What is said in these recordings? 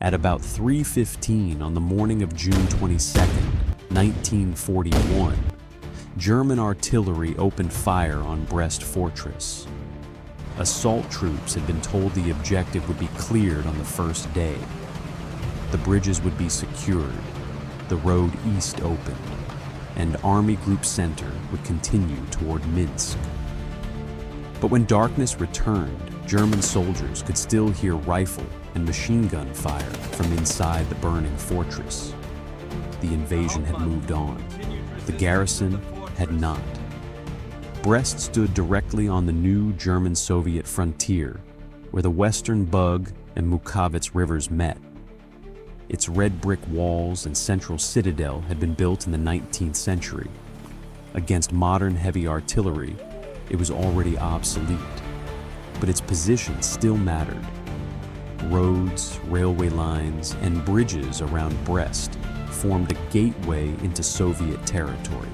At about 3:15 on the morning of June 22nd, 1941, German artillery opened fire on Brest Fortress. Assault troops had been told the objective would be cleared on the first day. The bridges would be secured, the road east opened, and Army Group Center would continue toward Minsk. But when darkness returned, German soldiers could still hear rifle and machine gun fire from inside the burning fortress. The invasion had moved on. The garrison had not. Brest stood directly on the new German-Soviet frontier, where the Western Bug and Mukhavets rivers met. Its red brick walls and central citadel had been built in the 19th century. Against modern heavy artillery, it was already obsolete, but its position still mattered. Roads, railway lines, and bridges around Brest formed a gateway into Soviet territory.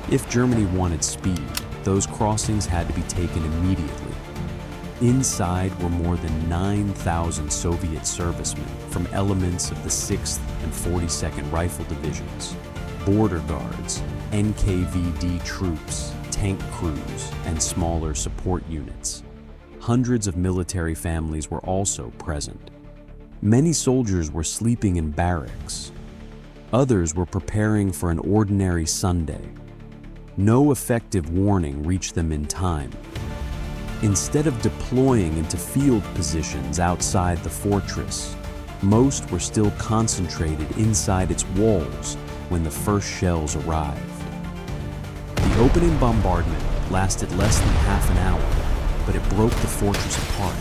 If Germany wanted speed, those crossings had to be taken immediately. Inside were more than 9,000 Soviet servicemen from elements of the 6th and 42nd Rifle Divisions, border guards, NKVD troops, tank crews, and smaller support units. Hundreds of military families were also present. Many soldiers were sleeping in barracks. Others were preparing for an ordinary Sunday. No effective warning reached them in time. Instead of deploying into field positions outside the fortress, most were still concentrated inside its walls when the first shells arrived. The opening bombardment lasted less than half an hour, but it broke the fortress apart.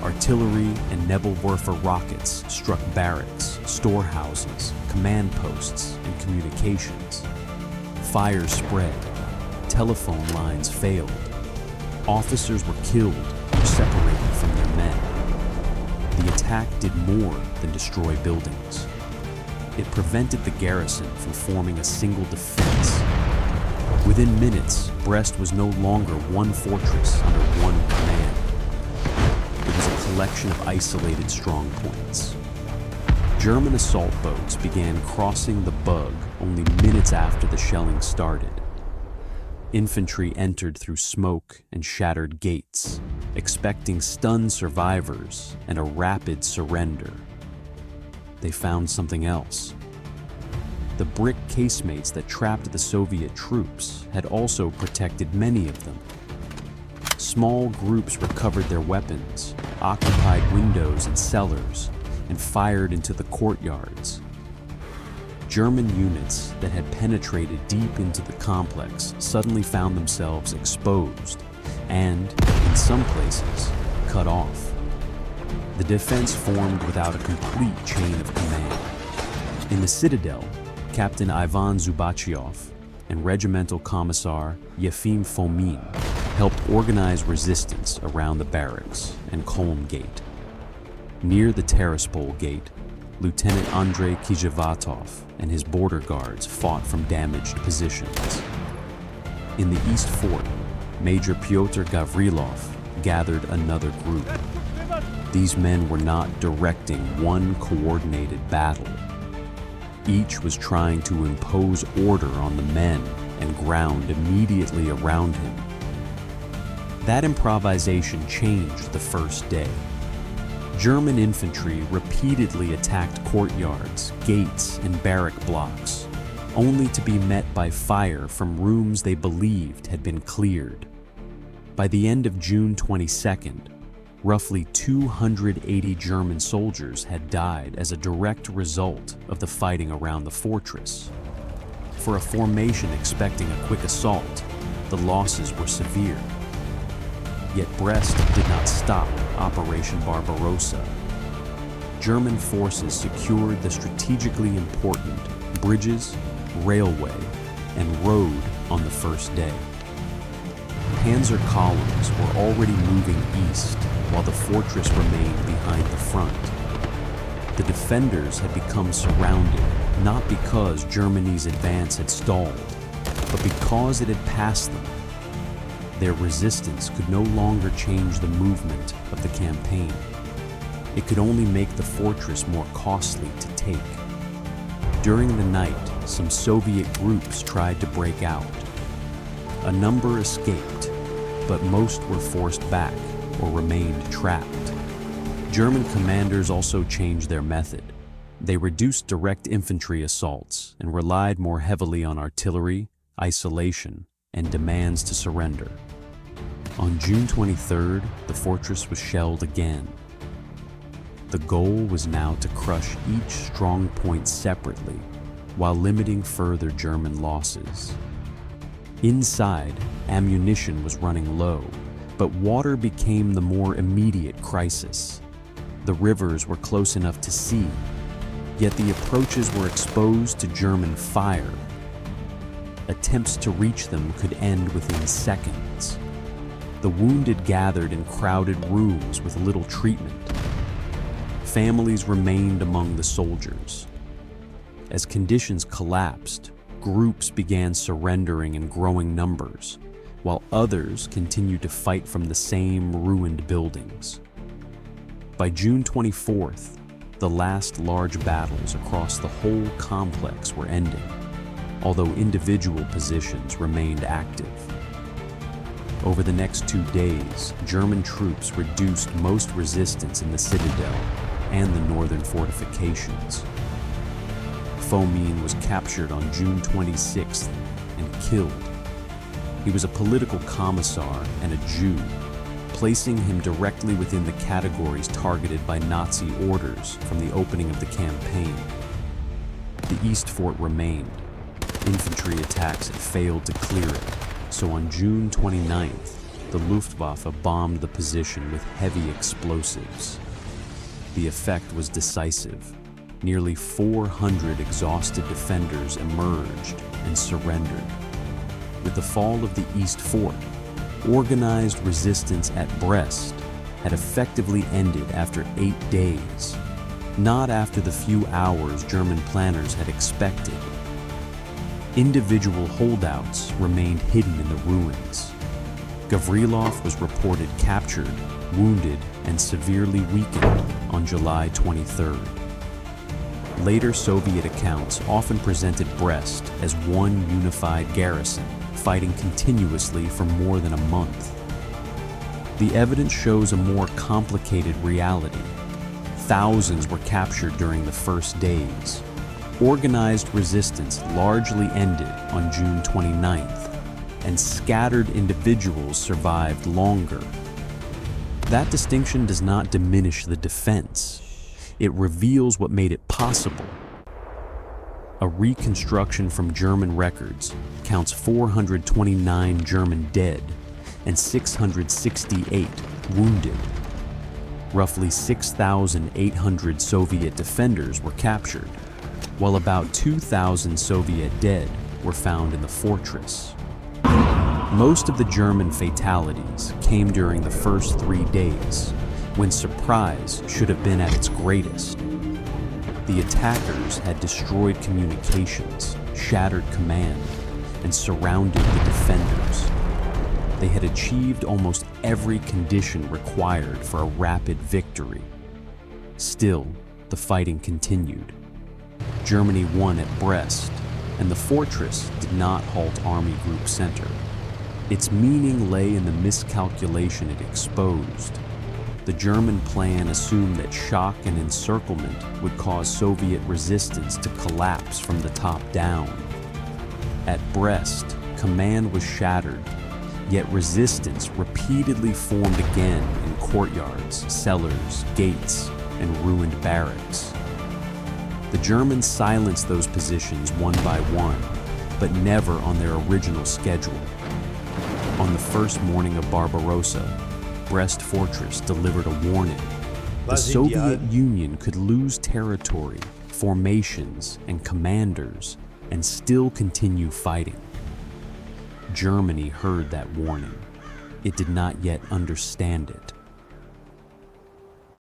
Artillery and Nebelwerfer rockets struck barracks, storehouses, command posts, and communications. Fire spread. Telephone lines failed. Officers were killed or separated from their men. The attack did more than destroy buildings. It prevented the garrison from forming a single defense. Within minutes, Brest was no longer one fortress under one command. It was a collection of isolated strong points. German assault boats began crossing the Bug only minutes after the shelling started. Infantry entered through smoke and shattered gates, expecting stunned survivors and a rapid surrender. They found something else. The brick casemates that trapped the Soviet troops had also protected many of them. Small groups recovered their weapons, occupied windows and cellars, and fired into the courtyards. German units that had penetrated deep into the complex suddenly found themselves exposed and, in some places, cut off. The defense formed without a complete chain of command. In the citadel, Captain Ivan Zubachiov and Regimental Commissar Yefim Fomin helped organize resistance around the barracks and Kolm Gate. Near the Terraspol Gate, Lieutenant Andrei Kijevatov and his border guards fought from damaged positions. In the East Fort, Major Pyotr Gavrilov gathered another group. These men were not directing one coordinated battle. Each was trying to impose order on the men and ground immediately around him. That improvisation changed the first day. German infantry repeatedly attacked courtyards, gates, and barrack blocks, only to be met by fire from rooms they believed had been cleared. By the end of June 22nd, roughly 280 German soldiers had died as a direct result of the fighting around the fortress. For a formation expecting a quick assault, the losses were severe. Yet Brest did not stop Operation Barbarossa. German forces secured the strategically important bridges, railway, and road on the first day. Panzer columns were already moving east while the fortress remained behind the front. The defenders had become surrounded not because Germany's advance had stalled, but because it had passed them. Their resistance could no longer change the movement of the campaign. it could only make the fortress more costly to take. During the night, some Soviet groups tried to break out. A number escaped, but most were forced back or remained trapped. German commanders also changed their method. They reduced direct infantry assaults and relied more heavily on artillery, isolation, and demands to surrender. On June 23rd, the fortress was shelled again. The goal was now to crush each strong point separately, while limiting further German losses. Inside, ammunition was running low, but water became the more immediate crisis. The rivers were close enough to see, yet the approaches were exposed to German fire. Attempts to reach them could end within seconds. The wounded gathered in crowded rooms with little treatment. Families remained among the soldiers. As conditions collapsed, groups began surrendering in growing numbers, while others continued to fight from the same ruined buildings. By June 24th, the last large battles across the whole complex were ending, although individual positions remained active. Over the next 2 days, German troops reduced most resistance in the citadel and the northern fortifications. Fomin was captured on June 26th and killed. He was a political commissar and a Jew, placing him directly within the categories targeted by Nazi orders from the opening of the campaign. The East Fort remained. Infantry attacks had failed to clear it, so on June 29th, the Luftwaffe bombed the position with heavy explosives. The effect was decisive. Nearly 400 exhausted defenders emerged and surrendered. With the fall of the East Fort, organized resistance at Brest had effectively ended after 8 days, not after the few hours German planners had expected. Individual holdouts remained hidden in the ruins. Gavrilov was reported captured, wounded, and severely weakened on July 23rd. Later Soviet accounts often presented Brest as one unified garrison, fighting continuously for more than a month. The evidence shows a more complicated reality. Thousands were captured during the first days. Organized resistance largely ended on June 29th, and scattered individuals survived longer. That distinction does not diminish the defense. It reveals what made it possible. A reconstruction from German records counts 429 German dead and 668 wounded. Roughly 6,800 Soviet defenders were captured, while about 2,000 Soviet dead were found in the fortress. Most of the German fatalities came during the first 3 days, when surprise should have been at its greatest. The attackers had destroyed communications, shattered command, and surrounded the defenders. They had achieved almost every condition required for a rapid victory. Still, the fighting continued. Germany won at Brest, and the fortress did not halt Army Group Center. Its meaning lay in the miscalculation it exposed. The German plan assumed that shock and encirclement would cause Soviet resistance to collapse from the top down. At Brest, command was shattered, yet resistance repeatedly formed again in courtyards, cellars, gates, and ruined barracks. The Germans silenced those positions one by one, but never on their original schedule. On the first morning of Barbarossa, Brest Fortress delivered a warning. The Soviet Union could lose territory, formations, and commanders, and still continue fighting. Germany heard that warning. It did not yet understand it.